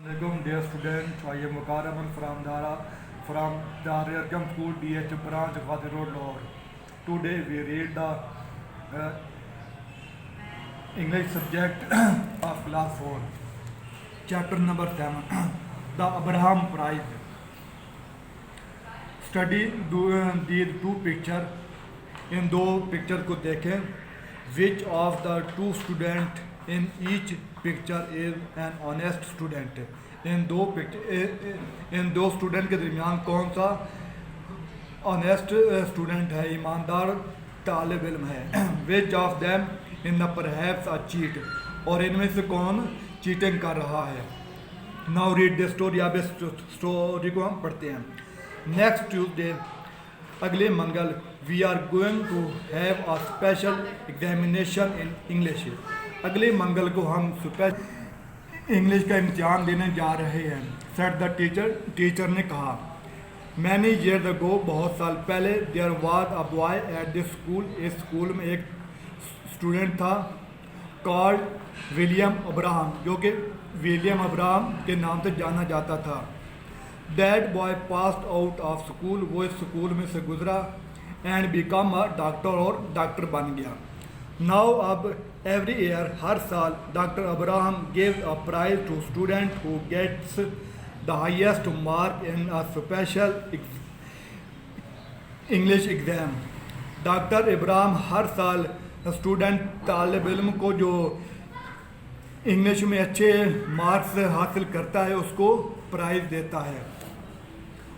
Assalamualaikum dear students, I am Waqar Aman from Dar Arqam School DH branch Ghadir Road Lahore. Today we read the English subject of class 4, chapter number 7, the Abraham Prize. Study these two pictures. इन दो picture को देखें. Which of the two students in each picture is an honest student? इन दो student के दरमियान कौन सा honest student है, ईमानदार तालिब इल्म है. Which of them in the perhaps a cheat? और इनमें से कौन चीटिंग कर रहा है. Now read the story. अब इस स्टोरी को हम पढ़ते हैं. Next Tuesday, अगले मंगल, we are going to have a special examination in English. अगले मंगल को हम इंग्लिश का इम्तिहान देने जा रहे हैं. सेड द टीचर ने कहा. मैनी ईयर अगो, बहुत साल पहले, there was a boy at this school. इस स्कूल में एक स्टूडेंट था कॉल्ड विलियम अब्राहम, जो कि विलियम अब्राहम के नाम से जाना जाता था. That boy passed out of school, वो इस स्कूल में से गुजरा. एंड बिकम अ डॉक्टर, और डॉक्टर बन गया. नाउ अब एवरी ईयर, हर साल, doctor Abraham gives a prize to student who gets the highest mark in a special English exam. Doctor Ibrahim हर साल स्टूडेंट तालिब इल्म को जो इंग्लिश में अच्छे मार्क्स हासिल करता है उसको प्राइज देता है.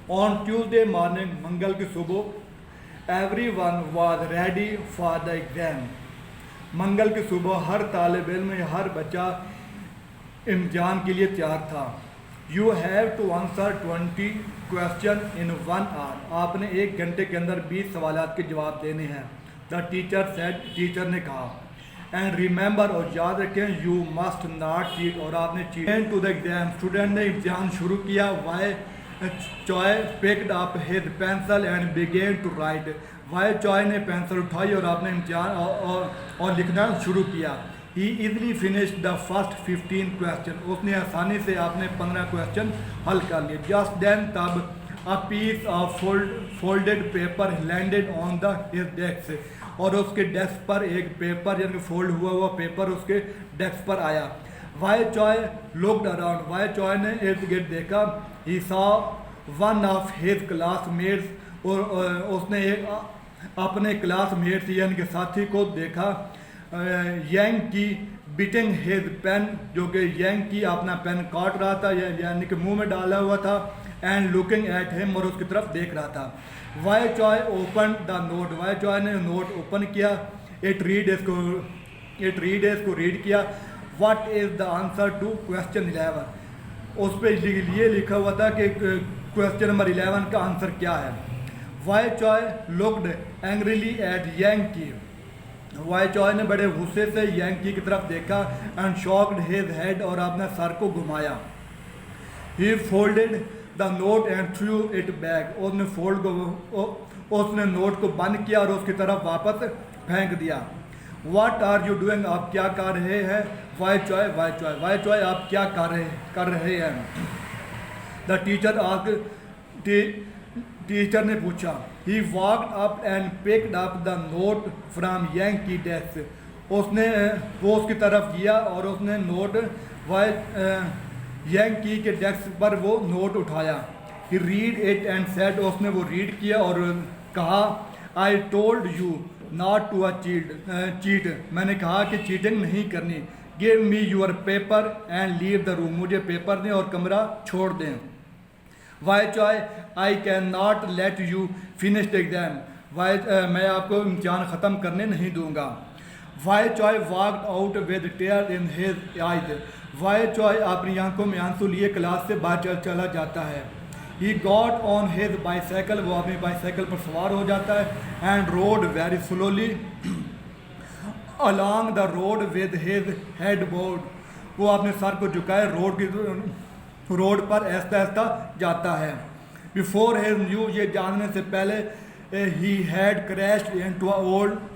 ऑन ट्यूसडे मॉर्निंग, मंगल की सुबह, everyone was ready for the exam. मंगल की सुबह हर तालिब इल्म या हर बच्चा इम्तिहान के लिए तैयार था. You have to answer 20 question in 1 hour. आपने 1 घंटे के अंदर 20 सवालात के जवाब देने हैं. The teacher said, टीचर ने कहा. And remember, और याद रखें, you must not cheat, और आपने cheat. To the exam, student ने इम्तिहान शुरू किया. Why Choi picked up his pencil and began to write. Why Choi ने पेंसिल उठाई और आपने इम्तिहान और लिखना शुरू किया. He easily finished the first 15 question. उसने आसानी से आपने 15 क्वेश्चन हल कर लिए. Just then, तब a piece of folded paper landed on his desk. और उसके डेस्क पर एक पेपर, यानी फोल्ड हुआ पेपर उसके डेस्क पर आया. Y Choy looked around, Y Choy ने इर्द गिर्द देखा. He saw one of his classmates, और उसने एक अपने क्लासमेट्स यानी के साथी को देखा. यंग की बिटिंग हिज पेन, जो कि यंग की अपना पेन काट रहा था, यानी कि मुंह में डाला हुआ था. एंड लुकिंग एट हिम, और उसकी तरफ देख रहा था. Wai Choy open the note, Wai Choy ने नोट ओपन किया. इट रीड, इसको रीड किया. What is the answer to question 11. उस पर ये लिखा हुआ था कि क्वेश्चन नंबर 11 का आंसर क्या है. Wai Choy looked angrily at Yankee, Wai Choy ने बड़े गुस्से से यंकी की तरफ देखा. एंड शॉक्ड हिज हेड, और अपने सर को घुमाया. He folded the note and threw it back, उसने नोट को बंद किया और उसकी तरफ वापस फेंक दिया. What are you doing? आप क्या कर रहे हैं. वाई चॉय, आप क्या कर रहे हैं. द टीचर आस्क्ड, टीचर ने पूछा. He walked up and picked up the note from Yankee desk. वो उसकी तरफ गया और उसने नोट यंकी के डेस्क पर वो नोट उठाया. He read it and said, उसने वो रीड किया और कहा. I told you not to cheat. मैंने कहा कि चीटिंग नहीं करनी. Give me your paper and leave the room. मुझे पेपर दें और कमरा छोड़ दें. Why Choi, I cannot let you finish the exam. Why मैं आपको इम्तिहान ख़त्म करने नहीं दूंगा. Why Choi walked out with tears in his eyes. Why Choi अपनी आंखों में आंसू लिए क्लास से बाहर चला जाता है. He got on his bicycle, वो अपनी बाइसाइकिल पर सवार हो जाता है. And rode very slowly along the road with his head bowed. वो अपने सर को झुकाए रोड पर ऐसा ऐसा जाता है. Before he knew, ये जानने से पहले, he had crashed into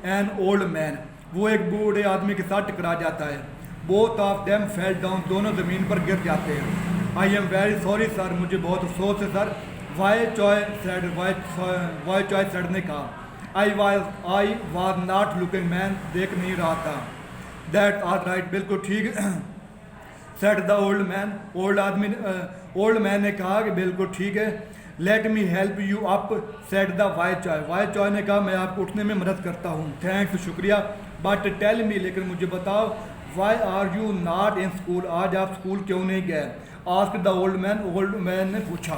an old man. वो एक बूढ़े आदमी के साथ टकरा जाता है. Both of them fell down, दोनों ज़मीन पर गिर जाते हैं. I am very sorry sir, मुझे बहुत अफसोस है सर। वाई चॉय सेड ने कहा आई वाज नॉट लुकिंग, मैं देख नहीं रहा था। दैट ऑल राइट, बिल्कुल ठीक said the old man, old man ने कहा कि बिल्कुल ठीक है। Let me help you up said the Wai Choy ने कहा मैं आपको उठने में मदद करता हूँ। थैंक्स, शुक्रिया। बट टेल मी, लेकिन मुझे बताओ, why are you not in school, आज आप स्कूल क्यों नहीं गए? आस्क द ओल्ड मैन ने पूछा।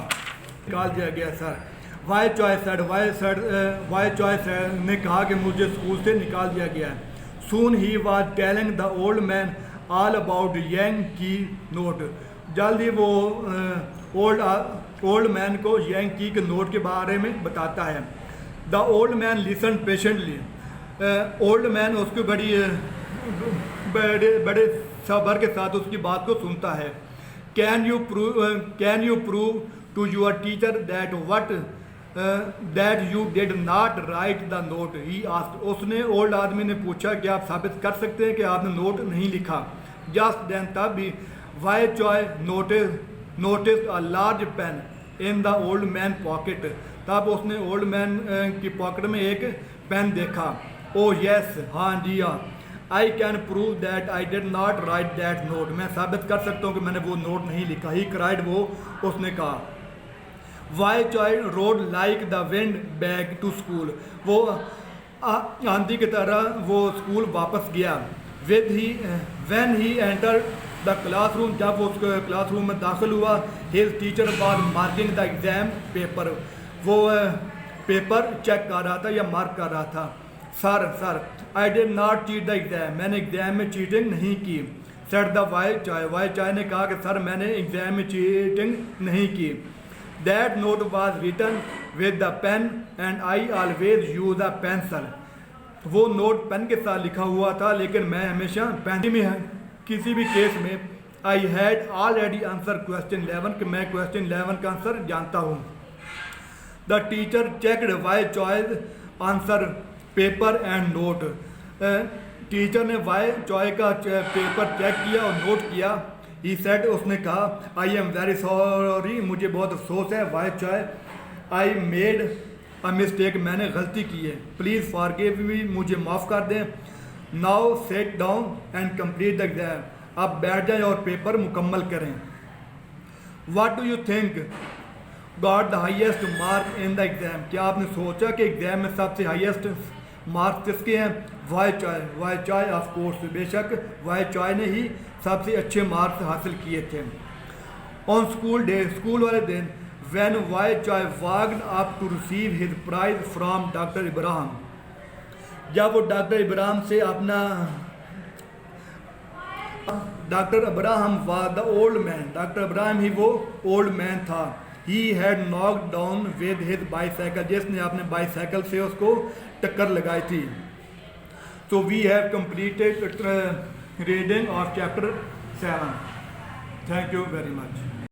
निकाल दिया गया सर। वाई चॉय ने कहा कि मुझे स्कूल से निकाल दिया गया है। Soon he was telling the old man all about Yang की नोट, जल्द ही वो ओल्ड मैन को यांग की के नोट के बारे में बताता है। The old man listen patiently, old man उसको बड़े सब्र के साथ उसकी बात को सुनता है। Can you prove to your teacher that you did not write the note, he asked, उसने ओल्ड आदमी ने पूछा कि आप साबित कर सकते हैं कि आपने नोट नहीं लिखा। जस्ट देन, तब भी Wai Choy notice a large pen in the old man pocket, तब उसने ओल्ड मैन की पॉकेट में एक पेन देखा। ओ यस, हाँ जी हाँ, I can prove that I did not right that note, मैं साबित कर सकता हूँ कि मैंने वो नोट नहीं लिखा। ही क्राइड, वो उसने कहा। Wai Choy rode like the wind back to school, वो आंधी की तरह वो स्कूल वापस गया। When he enter the classroom, जब वो क्लासरूम में दाखिल हुआ, his teacher was marking the exam paper, वो पेपर चेक कर रहा था या मार्क कर रहा था। Sir I did not cheat the exam, मैंने एग्जाम में चीटिंग नहीं की। सेड द वाई चॉय ने कहा कि सर मैंने एग्जाम में चीटिंग नहीं की। That note was written with the pen and I always use a pencil, वो नोट पेन के साथ लिखा हुआ था, लेकिन मैं हमेशा पेन में, किसी भी केस में I had already answer question 11, कि मैं क्वेश्चन 11 का आंसर जानता हूँ। The teacher checked Wai Choy answer paper and note, teacher ने वाई चॉय का पेपर चेक किया और नोट किया। ही सेड, उसने कहा आई एम वेरी सॉरी, मुझे बहुत अफसोस है। Wai Choy, I made a mistake, मैंने गलती की है। प्लीज़ फॉरगिव मी, मुझे माफ़ कर दें। Now set down and complete the exam, अब बैठ जाएं और पेपर मुकम्मल करें। What do you think got the highest mark in the exam, क्या आपने सोचा कि एग्जाम में सबसे हाईएस्ट मार्क्स किसके हैं? वाई चॉय ऑफ कोर्स, बेशक वाई चॉय ने ही सबसे अच्छे मार्क्स हासिल किए थे। ऑन स्कूल डे, स्कूल वाले दिन, when Wai Choy walked up to receive his prize from doctor Ibrahim, जब वो डॉक्टर इब्राहिम से अपना, doctor Ibrahim was the old man, doctor Ibrahim ही वो ओल्ड मैन था। He had knocked down with his bicycle, जिसने अपने bicycle से उसको टक्कर लगाई थी। तो we have completed reading of chapter 7। Thank you very much.